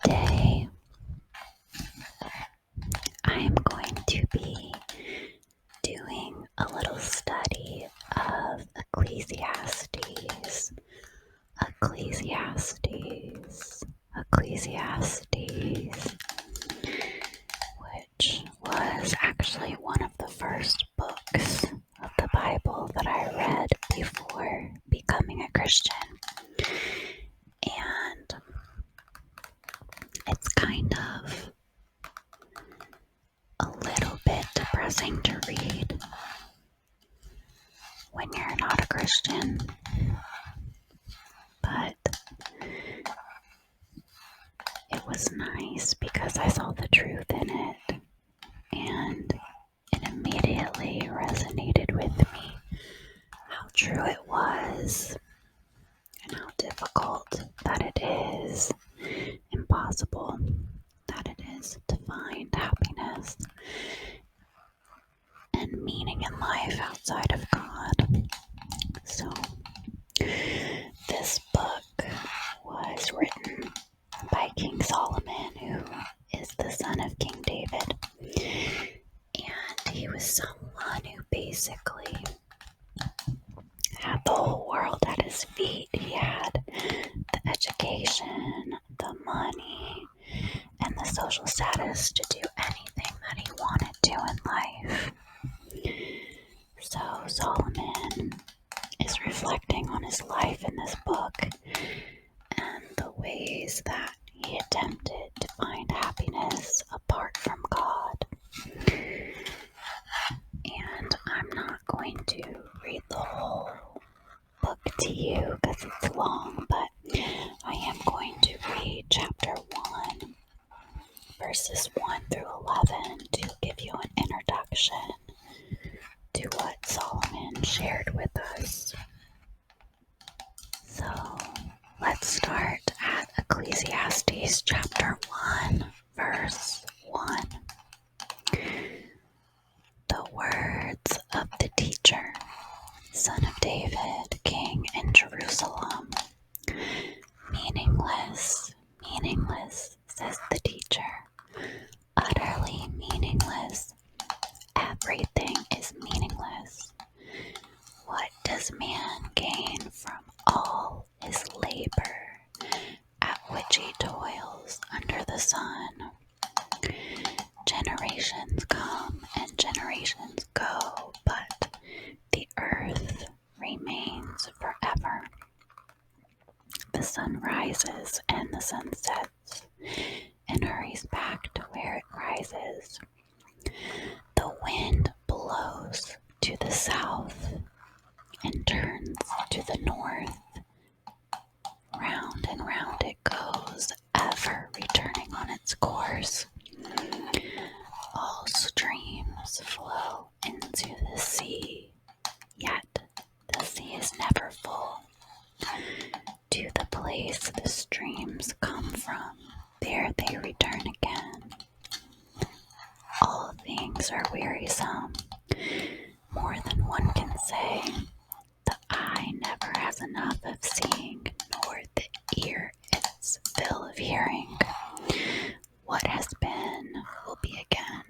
Today, I am going to be doing a little study of Ecclesiastes, which was actually one of the first books of the Bible that I read before becoming a Christian. And it's kind of a little bit depressing to read when you're not a Christian, but it was nice because I saw the truth in it, and it immediately resonated with me how true it was and how difficult that it is, impossible that it is to find happiness and meaning in life outside of God. So this book was written by King Solomon, who is the son of King David. And he was someone who basically had the whole world at his feet. He had the education, the money, and the social status to do anything that he wanted to in life. So Solomon is reflecting on his life in this book and the ways that he attempted to find happiness apart from God. And I'm not going to read the whole book to you because it's long, but I am going to read chapter 1, verses 1 through 11 to give you an introduction to what Solomon shared with us. So let's start at Ecclesiastes chapter 1, verse 1. The words of the teacher, son of David, king in Jerusalem. Meaningless, says the teacher. Utterly meaningless. Everything is meaningless. What does man gain from all his labor at which he toils under the sun? Generations come and generations go, but the earth remains forever. The sun rises and the sun sets and hurries back to where it rises. The wind blows to the south and turns to the north. Round and round it goes, ever returning on its course. All streams flow into the sea, yet the sea is never full. To the place the streams come from, there they return again. All things are wearisome, more than one can say. The eye never has enough of seeing, nor the ear its fill of hearing. What has been will be again.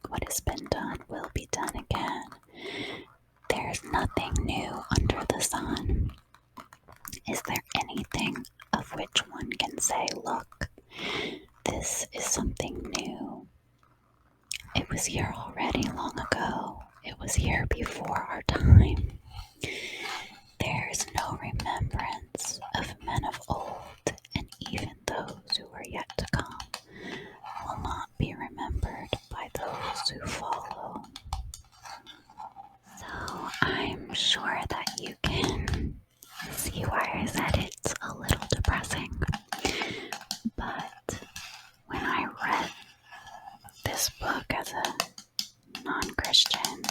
What has been done will be done again. There is nothing new under the sun. Is there anything of which one can say, look, this is something new? It was here already long ago. It was here before our time. There is no remembrance of men of old, and even those who are yet to come will not be remembered by those who follow. So I'm sure that you can see why I said it's a little depressing. But when I read this book as a non-Christian,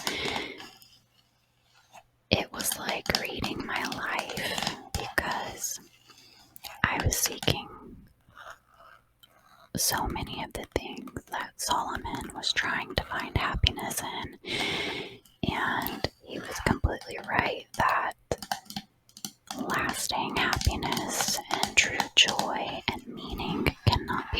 it was like reading my life because I was seeking so many of the things that Solomon was trying to find happiness in, and he was completely right that lasting happiness and true joy and meaning cannot be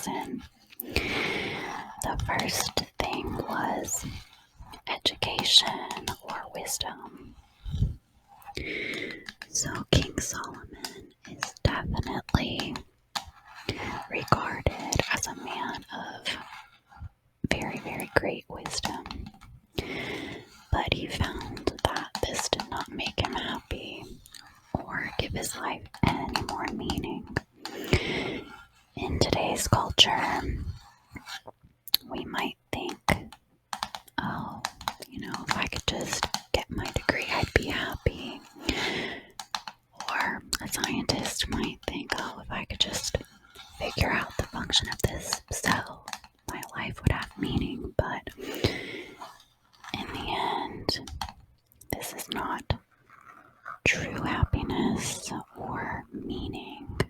reason. The first thing was education or wisdom. So King Solomon is definitely regarded as a man of very, very great wisdom. But he found that this did not make him happy or give his life any more meaning. In today's culture, we might think, oh, if I could just get my degree, I'd be happy. Or a scientist might think, oh, if I could just figure out the function of this cell, my life would have meaning. But in the end, this is not true happiness or meaning.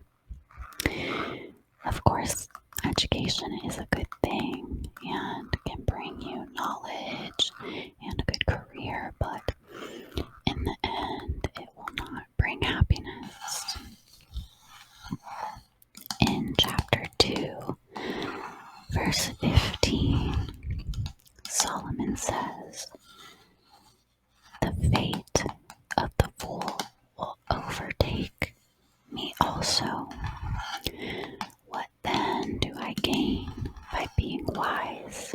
Of course, education is a good thing and can bring you knowledge and a good career, but in the end, it will not bring happiness. In chapter 2, verse 15, Solomon says, "The fate of the fool will overtake me also. What then do I gain by being wise?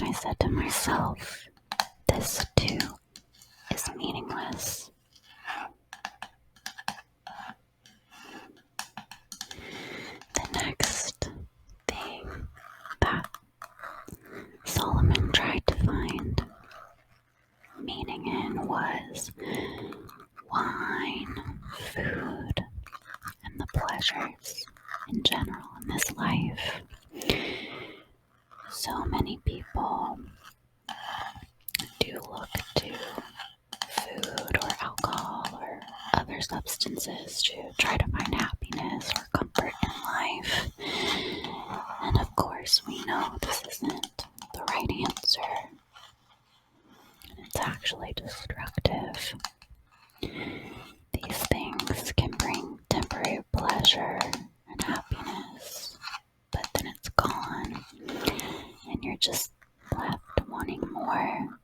I said to myself, this too is meaningless." The next thing that Solomon tried to find meaning in was wine, food, and the pleasures in general in this life. So many people do look to food or alcohol or other substances to try to find happiness or comfort in life. And of course, we know this isn't the right answer. And it's actually destructive. These things can bring temporary pleasure and happiness, but then it's gone, and you're just left wanting more.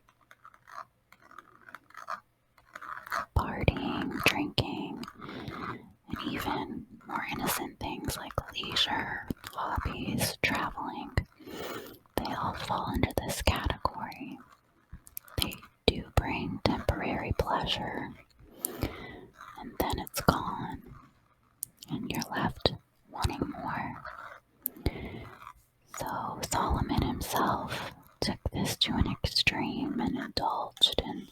Partying, drinking, and even more innocent things like leisure, hobbies, traveling, they all fall under this category. They do bring temporary pleasure, and then it's gone, and you're left wanting more. So Solomon himself took this to an extreme and indulged in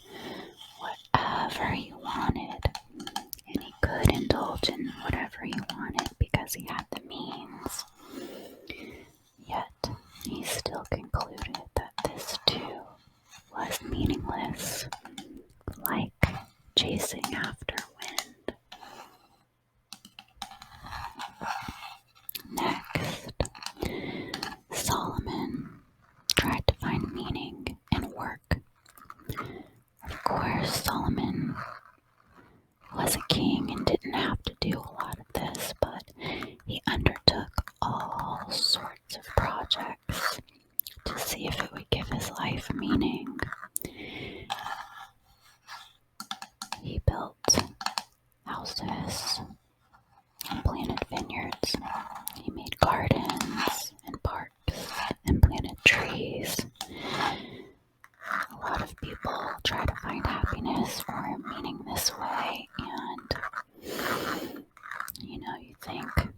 whatever he wanted. And he could indulge in whatever he wanted because he had the means. Yet he still concluded that this too was meaningless, like chasing after wind. Next, Solomon tried to find meaning in work. Of course, Solomon was a king and didn't have to do a lot of this, but he undertook all sorts of projects to see if it would give his life meaning. He built houses and planted vineyards. He made gardens and parks and planted trees. A lot of people try to find happiness or meaning this way, and you think,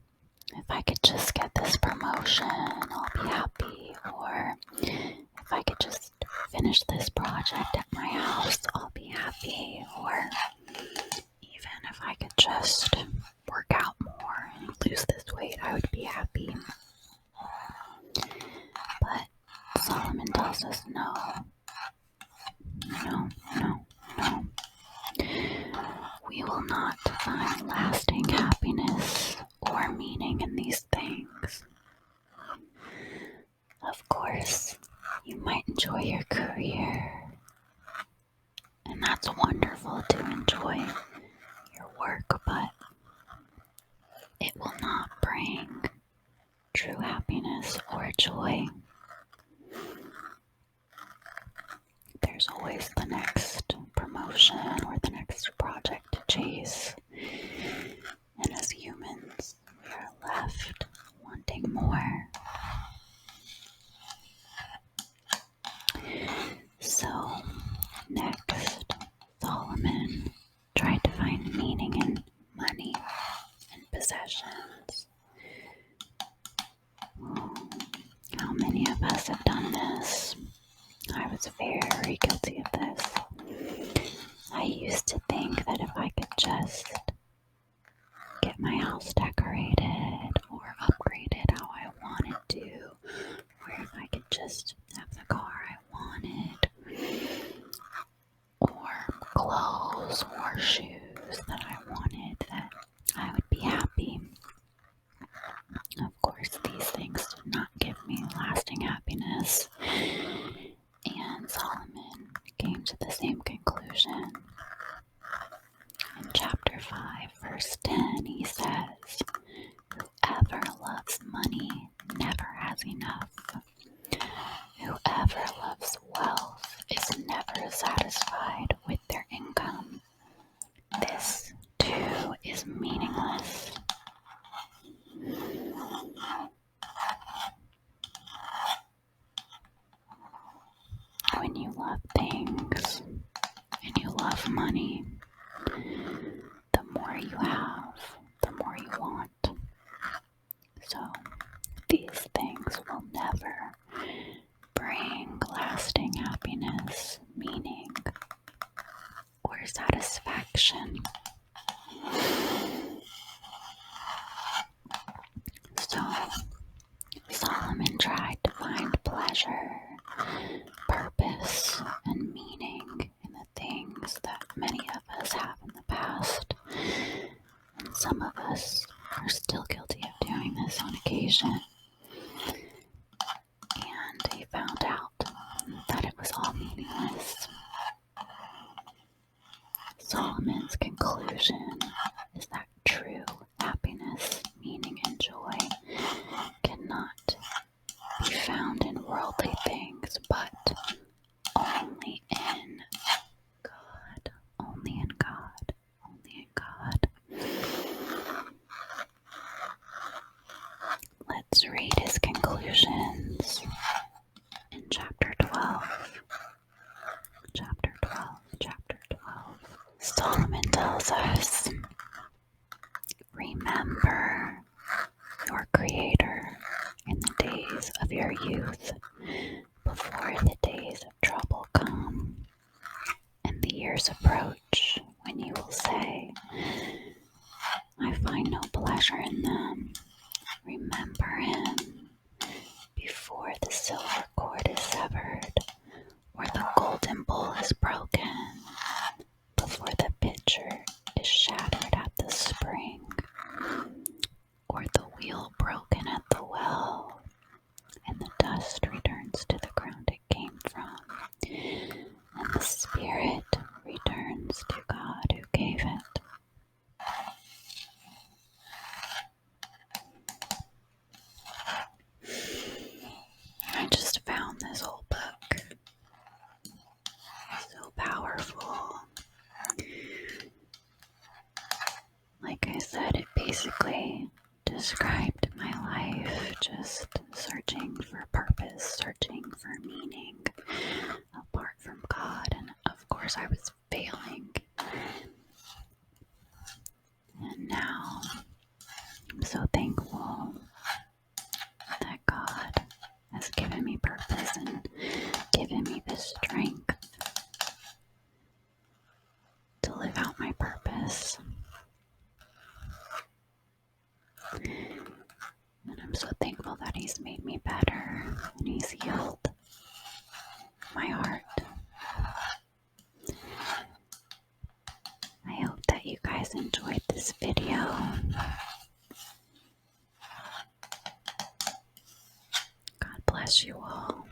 if I could just get this promotion, I'll be happy. Or if I could just finish this project at my house, I'll be happy. Or even if I could just work out more and lose this weight, I would be happy. But Solomon tells us no. We will not find lasting happiness or meaning in these things. Of course, you might enjoy your career, and that's wonderful to enjoy your work, but it will not bring true joy. There's always the next promotion or the next project to chase. And as humans, we are left wanting more. So, next, Solomon tried to find meaning in money and possessions. How many of us have done this? I was very guilty of this. I used to think that if I could just get my house decorated or upgraded how I wanted to, or if I could just have the car I wanted, or clothes or shoes that I wanted, that I would be happy. Of course, these things did not give me lasting happiness, and Solomon came to the same conclusion. In chapter 5, verse 10, he says, "Whoever loves money never has enough. Whoever loves wealth is never satisfied with their income. This, too, is meaningless." When you love things and you love money, the more you have, the more you want. So these things will never bring lasting happiness, meaning, or satisfaction. So Solomon tried to find pleasure, purpose, and meaning in the things that many of us have in the past. And some of us are still guilty of doing this on occasion. And he found out that it was all meaningless. Solomon's conclusion is that true happiness, meaning, and joy cannot be found in worldly things, but only in God. Only in God. Only in God. Let's read his conclusions in chapter 12. Chapter 12. Solomon tells us, "Remember your Creator in the days of your youth, before the days of trouble come, and the years approach when you will say, 'I find no pleasure in them.' Remember him before the silver cord is severed, or the golden bowl is broken, before the pitcher is shattered at the spring, or the wheel broken at the well, and the dust returns to the ground it came from, and the spirit returns to God who gave it." I just found this whole book so powerful. Like I said, it basically described my life, just searching for purpose, searching for meaning apart from God, and of course I was failing. And now I'm so thankful that God has given me purpose and given me the strength to live out my purpose. And I'm so thankful that He's made me better and He's healed my heart. I hope that you guys enjoyed this video. God bless you all.